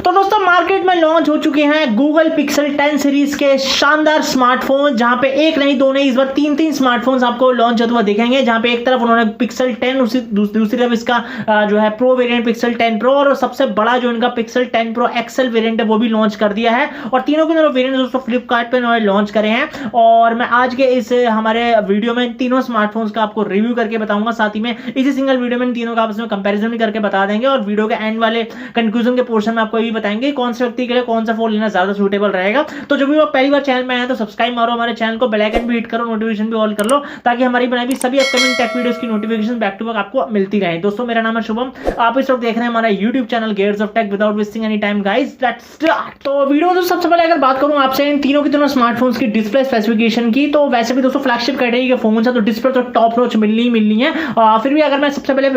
तो दोस्तों मार्केट में लॉन्च हो चुके हैं गूगल पिक्सल 10 सीरीज के शानदार स्मार्टफोन, जहां पे एक नहीं दो नहीं इस बार तीन स्मार्टफोन्स आपको लॉन्च होते हुए दिखेंगे। जहां पे एक तरफ उन्होंने पिक्सल 10, दूसरी तरफ इसका जो है प्रो वेरिएंट पिक्सल 10 प्रो, और सबसे बड़ा जो इनका पिक्सल 10 प्रो एक्सेल वेरिएंट है वो भी लॉन्च कर दिया है। और तीनों के दोनों वेरिएंट दोस्तों फ्लिपकार्ट पे उन्होंने लॉन्च करे हैं। और मैं आज के इस हमारे वीडियो में तीनों स्मार्टफोन्स का आपको रिव्यू करके बताऊंगा, साथ ही में इसी सिंगल वीडियो में तीनों का आपस में कंपैरिजन भी करके बता देंगे। और वीडियो के एंड वाले कंक्लूजन के पोर्शन में आपको ये भी बताएंगे कौन से व्यक्ति के लिए कौन सा फोन लेना ज्यादा सूटेबल रहेगा। तो जो भी लोग पहली बार चैनल में आए तो सब्सक्राइब मारो हमारे चैनल को, बेल आइकन भी हिट करो, नोटिफिकेशन भी ऑल कर लो, ताकि हमारी बनाई हुई सभी अपकमिंग टेक वीडियोस की नोटिफिकेशन बैक टू बैक आपको मिलती रहे। दोस्तों मेरा नाम है शुभम, आप इस वक्त देख रहे हैं हमारा YouTube channel gears of tech without wasting any time guys, let's start. तो वीडियो में सबसे पहले अगर बात करूं आपसे इन तीनों की दोनों स्मार्टफोन्स की डिस्प्ले स्पेसिफिकेशन की, तो वैसे भी दोस्तों फ्लैगशिप कैटेगरी के फोन है तो डिस्प्ले तो टॉप नॉच मिलनी है। फिर भी अगर मैं सबसे पहले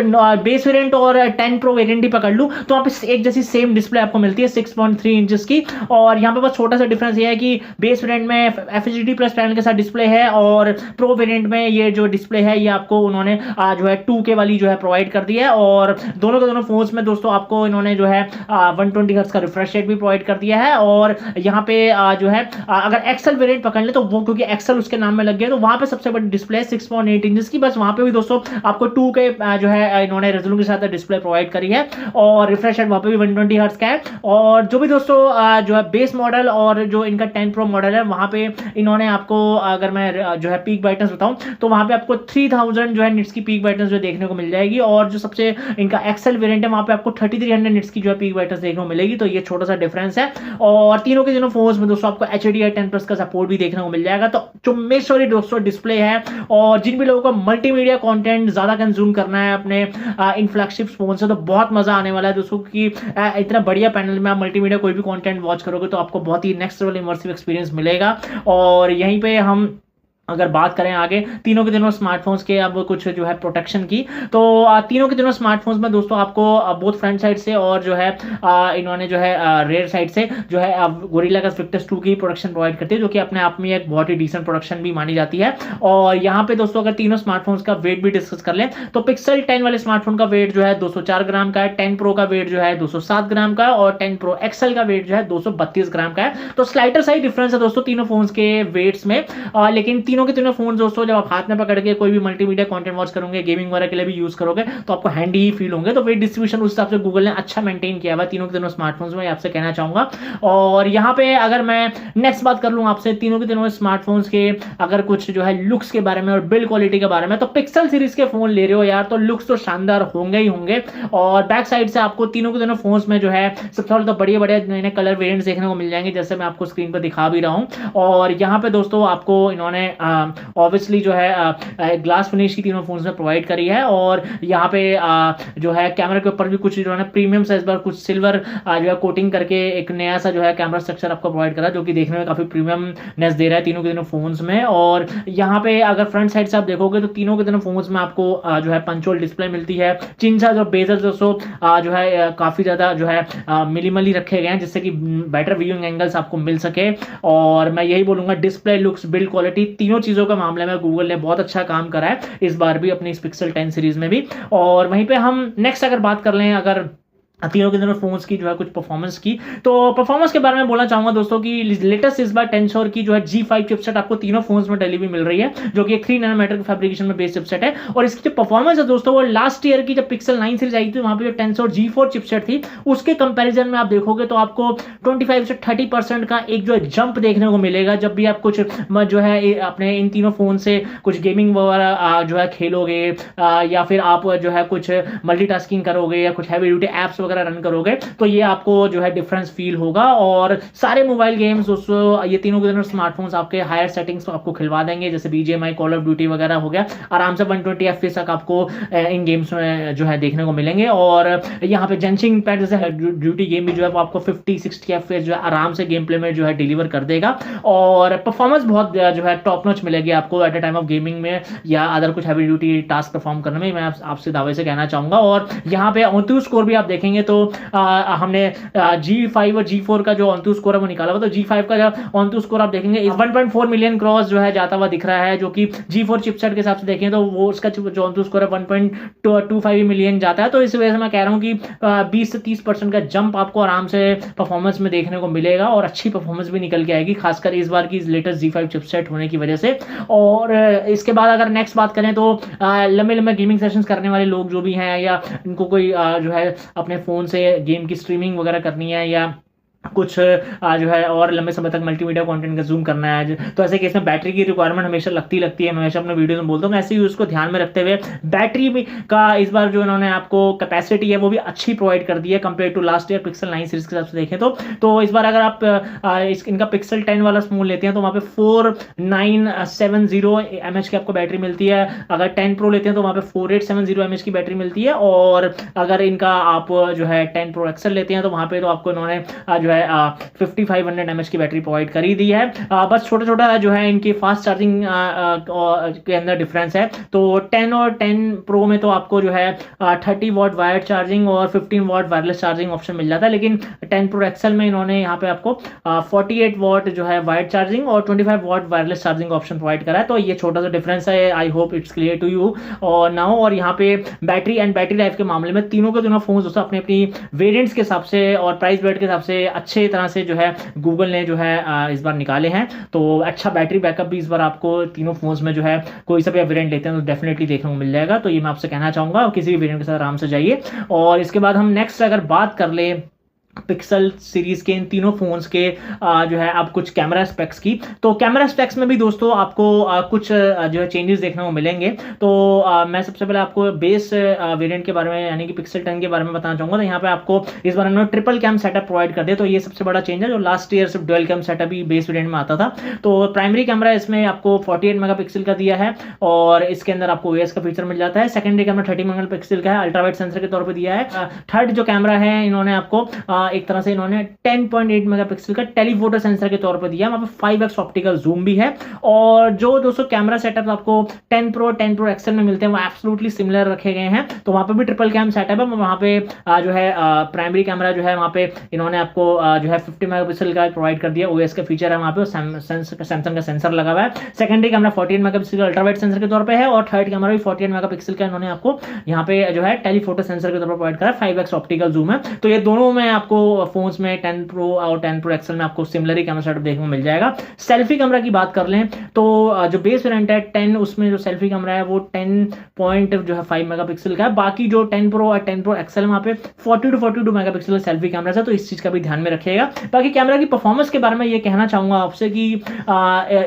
बेस वेरिएंट और 10 प्रो वेरिएंट ही पकड़ लूं तो वहां पे एक जैसी सेम डिस्प्ले आपको मिलती है 6.3 इंचेस की। और यहाँ पे बस छोटा सा डिफरेंस ये है कि बेस वेरिएंट में FHD प्लस पैनल के साथ डिस्प्ले है, और प्रो वेरिएंट में ये जो डिस्प्ले है ये आपको उन्होंने जो है 2K वाली जो है प्रोवाइड कर दी है। और दोनों के दोनों फोन्स में दोस्तों आपको इन्होंने जो है 120 हर्ट्ज का रिफ्रेश रेट भी प्रोवाइड कर दिया है। और यहाँ पे जो है अगर एक्सेल वेरिएंट पकड़ ले तो वो, क्योंकि एक्सेल उसके नाम में लग गया, तो वहां पे सबसे बड़ी डिस्प्ले है 6.8 इंचेस की। बस वहां पे भी दोस्तों आपको 2K जो है इन्होंने रेजोल्यूशन के साथ डिस्प्ले प्रोवाइड करी है, और रिफ्रेश रेट वहां पे भी 120 हर्ट्ज का है। और जो भी दोस्तों जो है बेस मॉडल और जो इनका 10 प्रो मॉडल है वहां पे इन्होंने आपको, अगर मैं जो है पीक ब्राइटनेस बताऊं तो वहां पे आपको 3000 जो है निट्स की पीक ब्राइटनेस जो देखने को मिल जाएगी। और जो सबसे इनका एक्सेल वेरिएंट है वहां पे आपको 3300 निट्स की जो है पीक ब्राइटनेस देखने को मिलेगी। तो ये छोटा सा डिफरेंस है। और तीनों के दोनों फोन्स में दोस्तों आपको HDR10+ का सपोर्ट भी देखने को मिल जाएगा। तो जो मेजर दोस्तों डिस्प्ले है, और जिन भी लोगों को मल्टीमीडिया कंटेंट ज्यादा कंज्यूम करना है अपने इन फ्लैगशिप फोन से, तो बहुत मजा आने वाला है दोस्तों की इतना बढ़िया पैनल में आप मल्टीमीडिया कोई भी कंटेंट वॉच करोगे तो आपको बहुत ही नेक्स्ट लेवल इमर्सिव एक्सपीरियंस मिलेगा। और यहीं पे हम अगर बात करें आगे तीनों के दिनों स्मार्टफोन्स के अब कुछ जो है प्रोटेक्शन की, तो तीनों के दिनों स्मार्टफोन्स में दोस्तों आपको बोथ फ्रंट साइड से और जो है इन्होंने जो है रेयर साइड से जो है गोरिल्ला ग्लास विक्टस 2 की प्रोडक्शन प्रोवाइड करती है, जो कि अपने आप में एक बहुत ही डिसेंट प्रोडक्शन भी मानी जाती है। और यहाँ पे दोस्तों अगर तीनों स्मार्टफोन्स का वेट भी डिस्कस कर लें तो पिक्सल 10 वाले स्मार्टफोन का वेट जो है 204 ग्राम का है, 10 प्रो का वेट जो है 207 ग्राम का है, और 10 प्रो एक्सेल का वेट जो है 232 ग्राम का है। तो स्लाइटर सा ही डिफरेंस है दोस्तों तीनों फोन्स के वेट्स में। लेकिन तीनों के तीनों फोन दोस्तों जब आप हाथ में पकड़ के कोई भी मल्टीमीडिया कंटेंट वॉच करोगे, गेमिंग वगैरह के लिए भी यूज करोगे, तो आपको हैंडी ही फील होंगे। तो वेट डिस्ट्रीब्यूशन उस हिसाब से गूगल ने अच्छा मेंटेन किया हुआ तीनों के तीनों स्मार्टफोन्स में, आपसे कहना चाहूंगा। और यहाँ पे अगर मैं नेक्स्ट बात कर लूं आपसे तीनों के तीनों स्मार्टफोन्स के अगर कुछ जो है लुक्स के बारे में और बिल्ड क्वालिटी के बारे में, तो पिक्सल सीरीज के फोन ले रहे हो यार तो लुक्स तो शानदार होंगे ही होंगे। और बैक साइड से आपको तीनों के तीनों फोन्स में जो है सबसे पहले तो बढ़िया बढ़िया नए नए कलर वेरिएंट्स देखने को मिल जाएंगे, जैसे मैं आपको स्क्रीन पर दिखा भी रहा हूं। और यहाँ पे दोस्तों आपको इन्होंने ऑब्वियसली जो है ग्लास फिनिश की तीनों फोन्स में प्रोवाइड करी है। और यहाँ पे जो है कैमरा के ऊपर भी कुछ इन्होंने प्रीमियम साइज पर कुछ सिल्वर जो है कोटिंग करके एक नया सा जो है कैमरा स्ट्रक्चर आपको प्रोवाइड करा, जो कि देखने में काफी प्रीमियमनेस दे रहा है तीनों के तीनों फोन्स में। और यहाँ पे अगर फ्रंट साइड से आप देखोगे तो तीनों के तीनों फोन्स में आपको जो है पंच-होल डिस्प्ले मिलती है। चिन साइज और बेजल्स दोस्तों जो है काफी ज्यादा जो है मिनिमली रखे गए हैं, जिससे कि बेटर व्यूइंग एंगल्स आपको मिल सके। और मैं यही बोलूंगा डिस्प्ले, लुक्स, बिल्ड क्वालिटी, तीनों चीजों के मामले में गूगल ने बहुत अच्छा काम करा है इस बार भी अपनी इस पिक्सल 10 सीरीज में भी। और वहीं पे हम नेक्स्ट अगर बात कर लें अगर तीनों के दोनों फोन्स की जो है कुछ परफॉर्मेंस की, तो परफॉर्मेंस के बारे में बोलना चाहूंगा दोस्तों की लेटेस्ट इस बार टेंसोर की जो है G5 चिपसेट आपको तीनों फोन्स में डिलीवरी मिल रही है, जो कि 3 नैनोमीटर की फैब्रिकेशन में बेस चिपसेट है। और इसकी जो परफॉर्मेंस है दोस्तों वो लास्ट ईयर की जब पिक्सल 9 सीरीज आई थी वहां पे जो टेंसोर G4 चिपसेट थी उसके कंपैरिजन में आप देखोगे तो आपको 25 से 30% का एक जो है जंप देखने को मिलेगा, जब भी आप कुछ जो है अपने इन तीनों फोन से कुछ गेमिंग वगैरह जो है खेलोगे, या फिर आप जो है कुछ मल्टीटास्किंग करोगे या कुछ हैवी ड्यूटी एप्स वगैरह रन करोगे, तो ये आपको जो है डिफरेंस फील होगा। और सारे मोबाइल गेम्स दोस्तों ये तीनों के तीनों स्मार्टफोन्स आपके हायर सेटिंग्स आपको खिलवा देंगे, जैसे BGMI, कॉल ऑफ ड्यूटी वगैरह हो गया, आराम से 120 FPS तक आपको इन गेम्स में जो है देखने को मिलेंगे। और यहाँ पे जेंशिंग पैड जैसे ड्यूटी गेम भी जो है वो आपको 50-60 FPS जो है आराम से गेम प्ले में जो है डिलीवर कर देगा। और परफॉर्मेंस बहुत जो है टॉप नॉच मिलेगी आपको at a time of gaming में या अदर कुछ हैवी ड्यूटी टास्क परफॉर्म करने में, मैं आपसे दावे से कहना चाहूंगा। और यहाँ पे ऑनटू स्कोर भी आप देखेंगे देखेंगे तो हमने G5 और G4 का जो ऑनटू स्कोर है वो निकाला हुआ, तो G5 का जो ऑनटू स्कोर आप देखेंगे इस 1.4 मिलियन क्रॉस जो है जाता हुआ दिख रहा है, जो कि G4 चिपसेट के हिसाब से देखें तो वो उसका जो ऑनटू स्कोर है 1.25 मिलियन जाता है। तो इस वजह से मैं कह रहा हूँ कि 20 से 30% का जंप आपको आराम से परफॉर्मेंस में देखने को मिलेगा और अच्छी परफॉर्मेंस भी निकल के आएगी, खासकर इस बार की लेटेस्ट G5 चिपसेट होने की वजह से। और इसके बाद अगर नेक्स्ट बात करें तो लंबे लंबे गेमिंग सेशंस करने वाले लोग जो भी हैं, या इनको कोई जो है अपने फ़ोन से गेम की स्ट्रीमिंग वगैरह करनी है, या कुछ जो है और लंबे समय तक मल्टीमीडिया कंटेंट कंज्यूम करना है, तो ऐसे केस में बैटरी की रिक्वायरमेंट हमेशा लगती है। मैं हमेशा अपने वीडियो में बोलता हूँ, ऐसे ही उसको ध्यान में रखते हुए बैटरी का इस बार जो इन्होंने आपको कैपेसिटी है वो भी अच्छी प्रोवाइड कर दी है compare to last year Pixel 9 series के हिसाब से देखें तो इस बार अगर आप इनका पिक्सल 10 वाला फोन लेते हैं तो वहाँ पे 4970 mAh की आपको बैटरी मिलती है। अगर 10 Pro लेते हैं तो वहाँ पे 4870 mAh की बैटरी मिलती है, और अगर इनका आप जो है 10 Pro XL लेते हैं तो वहाँ पे तो आपको इन्होंने जो है 5500 mAh की बैटरी प्रोवाइड करी दी है। बस छोटा छोटा जो है इनकी फास्ट चार्जिंग के अंदर डिफरेंस है। तो 10 और 10 Pro में तो आपको जो है 30 वॉट वायर्ड चार्जिंग और 15 वॉट वायरलेस चार्जिंग ऑप्शन मिल जाता है, लेकिन 10 Pro XL में इन्होंने यहाँ पे आपको 48 वॉट जो है वायर्ड चार्जिंग और 25 watt wireless charging option provide करा है। तो ये छोटा सा डिफरेंस है, I hope it's clear to you और नाउ। और यहाँ पे बैटरी एंड बैटरी लाइफ के मामले में तीनों के तीनों फोन दोस्तों अपनी अपनी वेरिएंट्स के हिसाब से और प्राइस बेट के हिसाब से अच्छे तरह से जो है गूगल ने जो है इस बार निकाले हैं। तो अच्छा बैटरी बैकअप भी इस बार आपको तीनों फोन्स में जो है कोई सा भी वेरिएंट लेते हैं तो डेफिनेटली देखने को मिल जाएगा। तो ये मैं आपसे कहना चाहूंगा, किसी भी वेरिएंट के साथ आराम से जाइए। और इसके बाद हम नेक्स्ट अगर बात कर ले पिक्सल सीरीज के इन तीनों फोन्स के जो है आप कुछ कैमरा स्पेक्स की, तो कैमरा स्पेक्स में भी दोस्तों आपको कुछ जो है चेंजेस देखने को मिलेंगे। तो मैं सबसे पहले आपको बेस वेरिएंट के बारे में यानी कि पिक्सल 10 के बारे में बताना चाहूंगा। तो यहाँ पे आपको इस बार उन्होंने ट्रिपल कैम सेटअप प्रोवाइड कर दिया, तो ये सबसे बड़ा चेंज है। जो लास्ट ईयर सिर्फ डुअल कैम सेटअप ही बेस वेरिएंट में आता था। तो प्राइमरी कैमरा इसमें आपको 48 मेगापिक्सल का दिया है और इसके अंदर आपको OIS का फीचर मिल जाता है। सेकेंडरी कैमरा 30 मेगापिक्सल का है, अल्ट्रावाइड सेंसर के तौर पर दिया है। थर्ड जो कैमरा है इन्होंने आपको एक तरह से इन्होंने 10.8 मेगापिक्सल का टेलीफोटो सेंसर के तौर पर दिया। वहां पे 5x ऑप्टिकल जूम भी है। और जो दोस्तों कैमरा सेटअप आपको 10 Pro XL में मिलते हैं वो एब्सोल्युटली सिमिलर रखे गए हैं। तो वहां पे भी ट्रिपल कैम सेटअप है। वहां पे जो है प्राइमरी कैमरा जो है वहां पे इन्होंने आपको जो है 50 मेगापिक्सल का प्रोवाइड कर दिया। OIS का फीचर है वहां पे, सैमसंग का सेंसर लगा हुआ है। सेकेंडरी कैमरा 48 मेगापिक्सल का अल्ट्रावाइड सेंसर के तौर पर है और थर्ड कैमरा भी 48 मेगापिक्सल का इन्होंने आपको यहाँ पे जो है टेलीफोटो सेंसर के तौर पर प्रोवाइड करा है। 5x ऑप्टिकल जूम है। तो ये दोनों में आपको फोन्स में 10 Pro और 10 Pro XL में आपको सिमिलर ही कैमरा सेटअप देखने को मिल जाएगा। सेल्फी कैमरा की बात कर लें तो जो बेस वेरिएंट है 10 उसमें जो सेल्फी कैमरा है वो 10.5 मेगापिक्सल का है। बाकी जो 10 Pro और 10 Pro XL वहां पे 40 to 42 मेगापिक्सल का सेल्फी कैमरा है। तो इस चीज का भी ध्यान में रखिएगा। बाकी कैमरा की परफॉर्मेंस के बारे में ये कहना चाहूंगा आपसे कि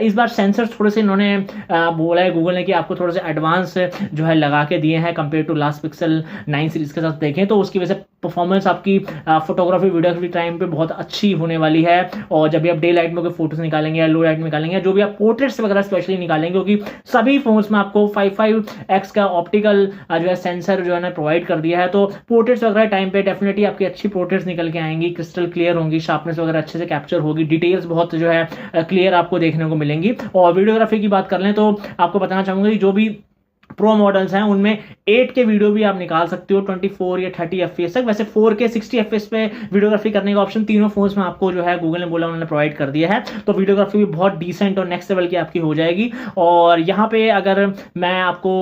इस बार सेंसर थोड़े से इन्होंने बोला है गूगल ने कि आपको थोड़े से एडवांस जो है लगा के दिए हैं compare to last Pixel 9 series के साथ देखें तो उसकी वजह से परफॉर्मेंस आपकी फोटोग्राफी वीडियोग्राफी टाइम पे बहुत अच्छी होने वाली है। और जब भी आप डे लाइट में कोई फोटोज निकालेंगे या लो लाइट में निकालेंगे, जो भी आप पोर्ट्रेट्स वगैरह स्पेशली निकालेंगे, क्योंकि सभी फोन्स में आपको 55x का ऑप्टिकल जो है सेंसर जो है ना प्रोवाइड कर दिया है। तो पोर्ट्रेट्स वगैरह टाइम पे डेफिनेटली आपकी अच्छी पोर्ट्रेट्स निकल के आएंगी, क्रिस्टल क्लियर होंगी, शार्पनेस वगैरह अच्छे से कैप्चर होगी, डिटेल्स बहुत जो है क्लियर आपको देखने को मिलेंगी। और वीडियोग्राफी की बात कर लें तो आपको बताना चाहूंगा कि जो भी प्रो मॉडल्स हैं उनमें 8K वीडियो भी आप निकाल सकते हो 24 या 30 FPS तक। वैसे 4K 60 FPS पे वीडियोग्राफी करने का ऑप्शन तीनों फोन्स में आपको जो है गूगल ने बोला उन्होंने प्रोवाइड कर दिया है। तो वीडियोग्राफी भी बहुत डिसेंट और नेक्स्ट लेवल की आपकी हो जाएगी। और यहाँ पे अगर मैं आपको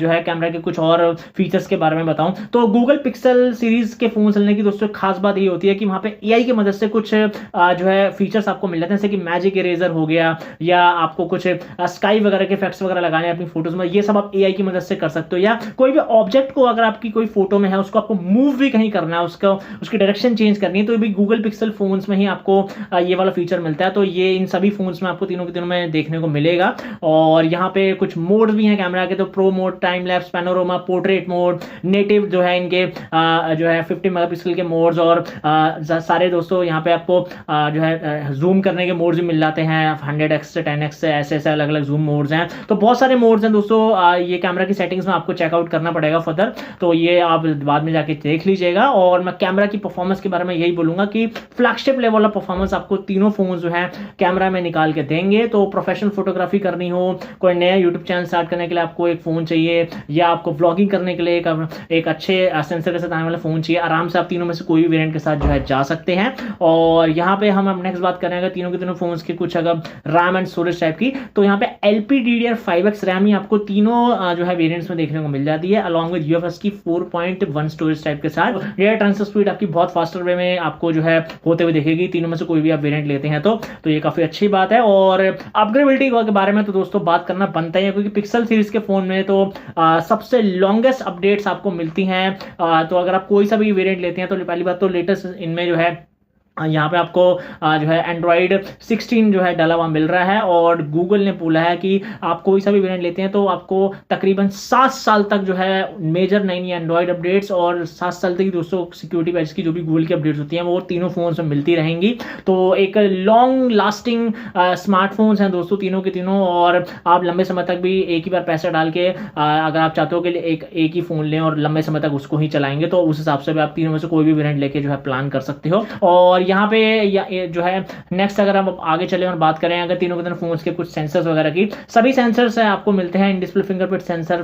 जो है कैमरा के कुछ और फीचर्स के बारे में बताऊं तो गूगल पिक्सल सीरीज के फोन चलने की दोस्तों खास बात ये होती है कि वहां पे AI की मदद से कुछ जो है फीचर्स आपको मिल जाते हैं, जैसे कि मैजिक इरेजर हो गया या आपको कुछ स्काई वगैरह के इफेक्ट्स वगैरह लगाने अपनी फोटोज में, ये सब आप AI की मदद से कर सकते हो। या कोई भी ऑब्जेक्ट को अगर आपकी कोई फोटो में है उसको आपको मूव भी कहीं करना है, उसकी डायरेक्शन चेंज करनी है, तो भी गूगल पिक्सल फोन्स में ही आपको ये वाला फीचर मिलता है। तो ये इन सभी फोन्स में आपको तीनों के तीनों में देखने को मिलेगा। और यहाँ पे कुछ मोड्स भी हैं कैमरा के, तो pro mode, time lapse, panorama, portrait mode, native जो है इनके जो है 50 मेगापिक्सल के मोड्स और सारे दोस्तों यहाँ पे आपको जो है जूम करने के मोड्स भी मिल जाते हैं 100x से 10x से, ऐसे अलग अलग जूम मोड्स हैं। तो बहुत सारे मोड्स हैं दोस्तों ये कैमरा की सेटिंग्स में आपको चेकआउट करना पड़ेगा फर्दर, तो ये आप बाद में जाके देख लीजिएगा। और मैं कैमरा की परफॉर्मेंस के बारे में यही बोलूंगा कि फ्लैगशिप लेवल वाला परफॉर्मेंस आपको तीनों फोन जो है कैमरा में निकाल के देंगे। तो प्रोफेशनल फोटोग्राफी करनी हो, कोई नया यूट्यूब चैनल स्टार्ट करने के लिए आपको एक फोन चाहिए, या आपको ब्लॉगिंग करने के लिए एक अच्छे सेंसर के साथ आने वाला फोन चाहिए, आराम से आप तीनों में से कोई भी वेरिएंट के साथ जो है जा सकते हैं। और यहाँ पे हम अब नेक्स्ट बात करेंगे तीनों के तीनों फोन्स की कुछ अगर रैम एंड स्टोरेज टाइप की, तो यहाँ पे LPDDR5X रैम ही आपको तीनों जो है वेरिएंट्स में देखने को मिल जाती है, अलॉन्ग विद UFS की 4.1 स्टोरेज टाइप के साथ। डेटा ट्रांसफर स्पीड आपकी बहुत फास्टर वे में आपको जो है होते हुए दिखेगी तीनों में से कोई भी आप वेरिएंट लेते हैं तो ये काफी अच्छी बात है। और अपग्रेडेबिलिटी के बारे में तो दोस्तों बात करना बनता ही है, क्योंकि पिक्सल सीरीज के फोन में तो सबसे लॉन्गेस्ट अपडेट्स आपको मिलती हैं। तो अगर आप कोई सा भी वेरिएंट लेते हैं तो पहली बात तो लेटेस्ट इनमें जो है यहाँ पे आपको जो है Android 16 जो है डला हुआ मिल रहा है, और गूगल ने बोला है कि आप कोई सा भी वेरिएंट लेते हैं तो आपको तकरीबन 7 साल तक जो है मेजर नई एंड्रॉइड अपडेट्स और 7 साल तक दोस्तों सिक्योरिटी पैच की जो भी गूगल की अपडेट्स होती हैं वो तीनों फोन्स में मिलती रहेंगी। तो एक लॉन्ग लास्टिंग स्मार्टफोन्स हैं दोस्तों तीनों के तीनों, और आप लंबे समय तक भी एक ही बार पैसा डाल के अगर आप चाहते हो कि एक ही फोन लें और लंबे समय तक उसको ही चलाएंगे, तो उस हिसाब से भी आप तीनों में से कोई भी वेरिएंट लेके जो है प्लान कर सकते हो। और यहाँ पे जो है नेक्स्ट अगर हम आगे चले और बात करें अगर तीनों के तीनों फोन्स के कुछ सेंसर्स वगैरह की, सभी सेंसर्स आपको मिलते हैं, in display fingerprint sensor,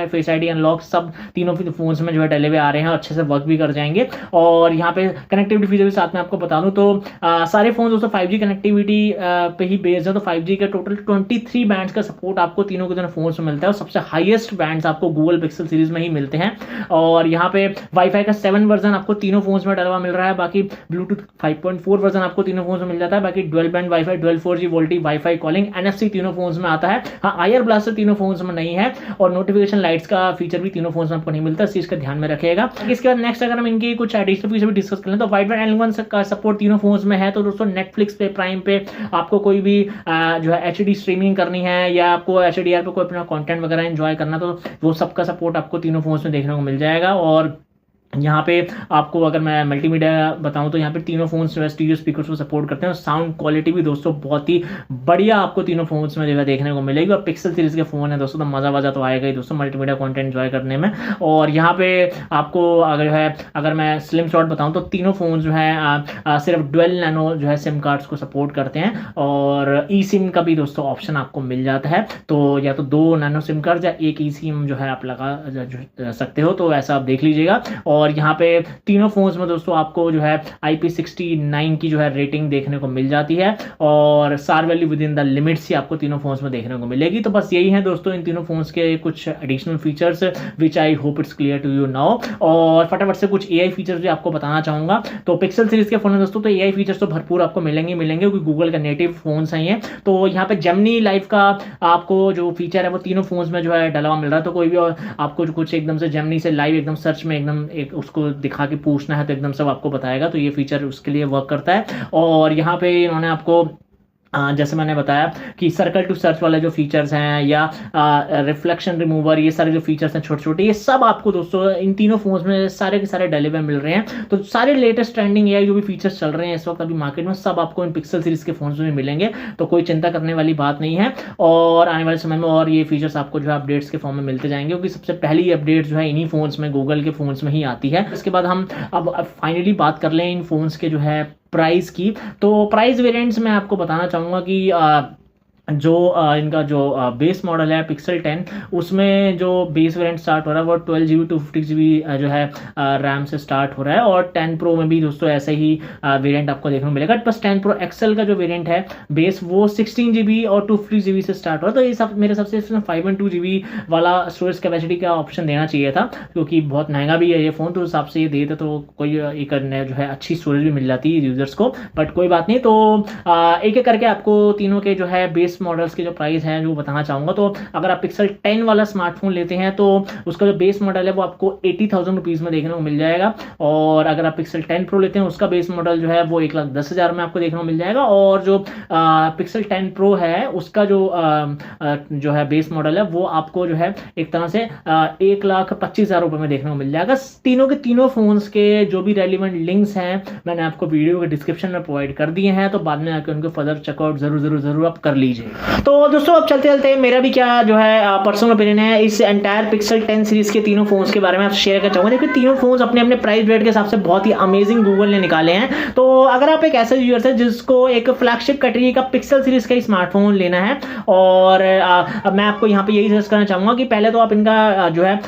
face ID unlock, सब तीनों फोन्स में जो है डले हुए आ रहे हैं, अच्छे से वर्क भी कर जाएंगे। और यहाँ पे कनेक्टिविटी फीचर भी साथ में आपको बता दूं तो सारे फोन दोस्तों 5G कनेक्टिविटी पे ही बेस्ड है। तो 5G के टोटल 23 बैंड्स का सपोर्ट आपको तीनों के तीनों फोन्स में मिलता है, और सबसे हाईएस्ट बैंड्स आपको गूगल पिक्सल सीरीज में ही मिलते हैं। और यहाँ पे वाईफाई का 7 वर्जन आपको तीनों फोन्स में डलवा मिल रहा है, बाकी ब्लूटूथ 5.4 वर्जन आपको तीनों फोन्स में मिल जाता है, बाकी dual band wifi, dual 4G VoLTE wifi calling, NFC तीनों फोन्स में आता है। हाँ, IR ब्लास्टर तीनों फोन्स में नहीं है, और नोटिफिकेशन लाइट्स का फीचर भी तीनों फोन्स में आपको नहीं मिलता, इस चीज का ध्यान में रखिएगा। इसके बाद नेक्स्ट अगर हम इनकी कुछ एडिशनल फीचर भी डिस्कस करें तो वाइड बैंड L1 का सपोर्ट तीनों फोन्स में है। तो दोस्तों नेटफ्लिक्स पे, प्राइम पे आपको कोई भी जो है HD स्ट्रीमिंग करनी है, या आपको HDR पे कोई अपना कंटेंट वगैरह एंजॉय करना, तो वो सबका सपोर्ट आपको तीनों फोन्स में देखने को मिल जाएगा। और यहाँ पे आपको अगर मैं मल्टीमीडिया बताऊं तो यहाँ पे तीनों फोन्स जो है स्टीरियो स्पीकर्स को सपोर्ट करते हैं, और साउंड क्वालिटी भी दोस्तों बहुत ही बढ़िया आपको तीनों फोन्स में जो है देखने को मिलेगी। और पिक्सल सीरीज के फोन है दोस्तों, तो मजा तो आएगा ही दोस्तों मल्टीमीडिया कंटेंट एंजॉय करने में। और यहाँ पे आपको अगर मैं स्लिम शॉट बताऊं तो तीनों फोन जो है सिर्फ डुअल नैनो जो है सिम कार्ड्स को सपोर्ट करते हैं, और ई सिम का भी दोस्तों ऑप्शन आपको मिल जाता है। तो या तो 2 नैनो सिम कार्ड या एक ई सिम जो है आप लगा सकते हो, तो ऐसा आप देख लीजिएगा। और यहाँ पे तीनों फोन्स में दोस्तों आपको जो है IP69 की जो है रेटिंग देखने को मिल जाती है, और सार value within the limits ही आपको तीनों फोन्स में देखने को मिलेगी। तो बस यही है दोस्तों इन तीनों फोन्स के कुछ additional features which I hope it's clear to you now. और फटाफट से कुछ AI फीचर्स भी आपको बताना चाहूंगा। तो पिक्सल सीरीज के फोन है दोस्तों, तो AI फीचर्स तो भरपूर आपको मिलेंगे क्योंकि गूगल का नेटिव फोन्स हैं ये। तो यहाँ पे जेमिनी लाइव का आपको जो फीचर है वो तीनों फोन्स में जो है डला हुआ मिल रहा है। तो कोई भी आपको कुछ एकदम से जेमिनी से लाइव एकदम सर्च में एकदम एक उसको दिखा के पूछना है तो एकदम सब आपको बताएगा, तो ये फीचर उसके लिए वर्क करता है। और यहाँ पे इन्होंने आपको जैसे मैंने बताया कि सर्कल टू सर्च वाले जो फीचर्स हैं, या रिफ्लेक्शन रिमूवर, ये सारे जो फीचर्स हैं छोटे छोटे, ये सब आपको दोस्तों इन तीनों फोन्स में सारे के सारे डले हुए मिल रहे हैं। तो सारे लेटेस्ट ट्रेंडिंग AI जो भी फीचर्स चल रहे हैं इस वक्त अभी मार्केट में, सब आपको इन पिक्सल सीरीज के फोन्स में मिलेंगे, तो कोई चिंता करने वाली बात नहीं है। और आने वाले समय में और ये फीचर्स आपको जो है अपडेट्स के फॉर्म में मिलते जाएंगे, क्योंकि सबसे पहली अपडेट जो है इन्हीं फोन्स में, गूगल के फोन्स में ही आती है। इसके बाद हम अब फाइनली बात कर लें इन फोन्स के जो है प्राइस की। तो प्राइस वेरिएंट्स में आपको बताना चाहूँगा कि जो इनका जो बेस मॉडल है पिक्सल 10, उसमें जो बेस वेरिएंट स्टार्ट हो रहा है वो 12GB 250GB जो है रैम से स्टार्ट हो रहा है। और 10 Pro में भी दोस्तों ऐसे ही वेरिएंट आपको देखने को मिलेगा। बस 10 Pro XL का जो वेरिएंट है बेस वो 16GB और 250GB से स्टार्ट हो रहा है। तो ये सब मेरे सबसे 512GB वाला स्टोरेज कैपेसिटी का ऑप्शन देना चाहिए था, क्योंकि बहुत महंगा भी है ये फ़ोन, तो उस हिसाब से ये देते तो कोई एक जो है अच्छी स्टोरेज भी मिल जाती है यूजर्स को, बट कोई बात नहीं। तो एक एक करके आपको तीनों के जो है बेस मॉडल्स के जो प्राइस हैं जो बताना चाहूंगा। तो अगर आप पिक्सल 10 वाला स्मार्टफोन लेते हैं तो उसका जो बेस मॉडल है वो आपको 80,000 रुपीज में देखने को मिल जाएगा। और अगर आप पिक्सल 10 Pro लेते हैं उसका बेस मॉडल जो है वो 1,10,000 में आपको देखने को मिल जाएगा। और जो पिक्सल 10 Pro है उसका जो है बेस मॉडल है वो आपको जो है एक तरह से 1,25,000 रुपए में देखने को मिल जाएगा। तीनों के तीनों फोन्स के जो भी रेलिवेंट लिंक्स हैं मैंने आपको वीडियो के डिस्क्रिप्शन में प्रोवाइड कर दिए हैं, तो बाद में आकर उनको फर्दर चेकआउट जरूर आप कर लीजिए। तो दोस्तों अब चलते चलते मेरा भी क्या जो है पर्सनल ओपिनियन है इस एंटायर पिक्सल 10 सीरीज के तीनों फोन्स के बारे में आपसे शेयर करना चाहूंगा। देखिए तीनों फोन्स अपने अपने प्राइस रेट के हिसाब से बहुत ही अमेजिंग गूगल ने निकाले हैं। तो अगर आप एक ऐसे यूजर है जिसको एक फ्लैगशिप कैटेगरी का पिक्सल सीरीज का स्मार्टफोन लेना है और मैं आपको यहाँ पे यही सजेस्ट करना चाहूंगा कि पहले तो आप इनका जो है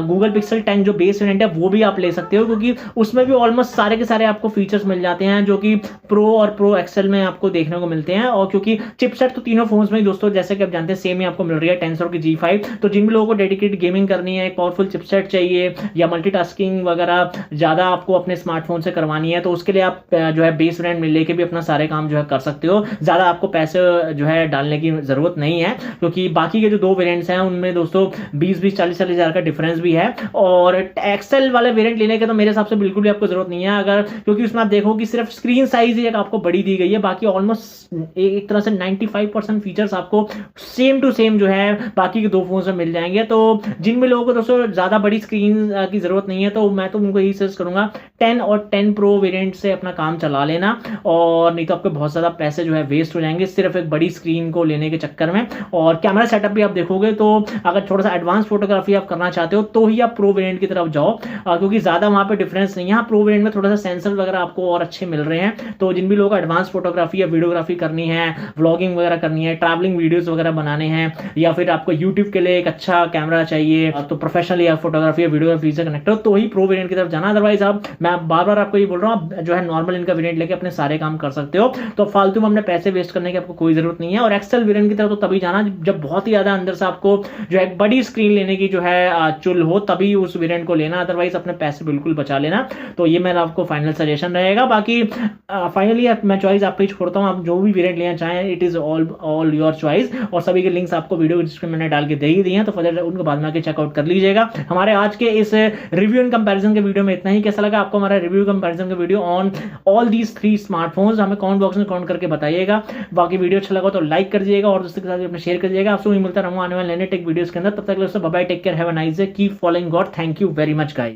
गूगल पिक्सल 10 जो बेस वेरिएंट है वो भी आप ले सकते हो, क्योंकि उसमें भी ऑलमोस्ट सारे के सारे आपको फीचर्स मिल जाते हैं जो कि प्रो और प्रो एक्सेल में आपको देखने को मिलते हैं। और क्योंकि चिपसेट तो तीनों फोन्स में दोस्तों जैसे कि आप जानते हैं सेम ही आपको मिल रही है टेंसर की G5। तो जिन भी लोगों को डेडिकेटेड गेमिंग करनी है, एक पावरफुल चिपसेट चाहिए या मल्टीटास्किंग वगैरह ज्यादा आपको अपने स्मार्टफोन से करवानी है, तो उसके लिए आप जो है बेस वेरिएंट में लेके भी अपना सारे काम जो है कर सकते हो। ज्यादा आपको पैसे जो है डालने की जरूरत नहीं है, क्योंकि बाकी के जो दो वेरिएंट्स हैं उनमें दोस्तों 20-40 हजार का डिफरेंस भी है। और एक्सेल वाले वेरिएंट लेने के तो मेरे हिसाब से बिल्कुल भी आपको जरूरत नहीं है, अगर क्योंकि उसमें आप देखो कि सिर्फ स्क्रीन साइज ही आपको बड़ी दी गई है, बाकी ऑलमोस्ट एक तरह से 95% फीचर्स आपको सेम टू सेम जो है बाकी के दो फोन में मिल जाएंगे। तो जिन भी लोगों को दोस्तों ज्यादा बड़ी स्क्रीन की जरूरत नहीं है तो मैं तो उनको यही सजेस्ट करूंगा 10 और 10 प्रो वेरिएंट से अपना काम चला लेना, और नहीं तो आपको बहुत ज्यादा पैसे जो है वेस्ट हो जाएंगे सिर्फ एक बड़ी स्क्रीन को लेने के चक्कर में। और कैमरा सेटअप भी आप देखोगे तो अगर थोड़ा सा एडवांस फोटोग्राफी आप करना चाहते हो तो ही आप प्रो वेरिएंट की तरफ जाओ, क्योंकि ज्यादा वहां पे डिफरेंस नहीं है। यहाँ प्रो वेरिएंट में थोड़ा सा सेंसर वगैरह आपको और अच्छे मिल रहे हैं। तो जिन भी लोगों को एडवांस फोटोग्राफी या वीडियोग्राफी करनी है, व्लॉगिंग वगैरह करनी है, ट्रैवलिंग वीडियोस वगैरह बनाने हैं, या फिर आपको यूट्यूब के लिए एक अच्छा कैमरा चाहिए, तो प्रोफेशनल या फोटोग्राफी या वीडियोग्राफी से कनेक्ट हो तो ही प्रो वेरिएंट की तरफ जाना। अदरवाइज आप, मैं बार बार आपको ये बोल रहा हूँ, जो है नॉर्मल इनका वेरिएंट लेके अपने सारे काम कर सकते हो। तो फालतू में अपने पैसे वेस्ट करने की आपको कोई जरूरत नहीं है। और एक्सेल वेरिएंट की तरफ तो तभी जाना जब बहुत ही ज्यादा अंदर से आपको जो है बड़ी स्क्रीन लेने की जो है चुल हो, तभी उस वेरिएंट को लेना, अदरवाइज अपने पैसे बिल्कुल बचा लेना। तो ये मेरा आपको फाइनल सजेशन रहेगा। बाकी फाइनली मैं चॉइस आप पे छोड़ता हूँ, आप जो भी वेरिएंट लेना चाहें it is all your choice. और सभी के लिंक्स आपको वीडियो डिस्क्रिप्शन में डाल के दे ही दिए हैं, तो फर्दर उनको बाद में आके चेकआउट कर लीजिएगा। हमारे आज के इस रिव्यू एंड कंपैरिजन के वीडियो में इतना ही। कैसा लगा आपको हमारा रिव्यू कंपैरिजन का video on all these 3 smartphones? हमें कमेंट बॉक्स में कमेंट करके बताइएगा। बाकी वीडियो अच्छा लगा तो लाइक कर दीजिएगा और दोस्तों के साथ अपने शेयर कर दीजिएगा। आपसे मिलता रहूंगा आने वाले नए टेक वीडियोस के अंदर। तब तक bye bye, take care, have a nice day, keep following God. Thank you very much guys.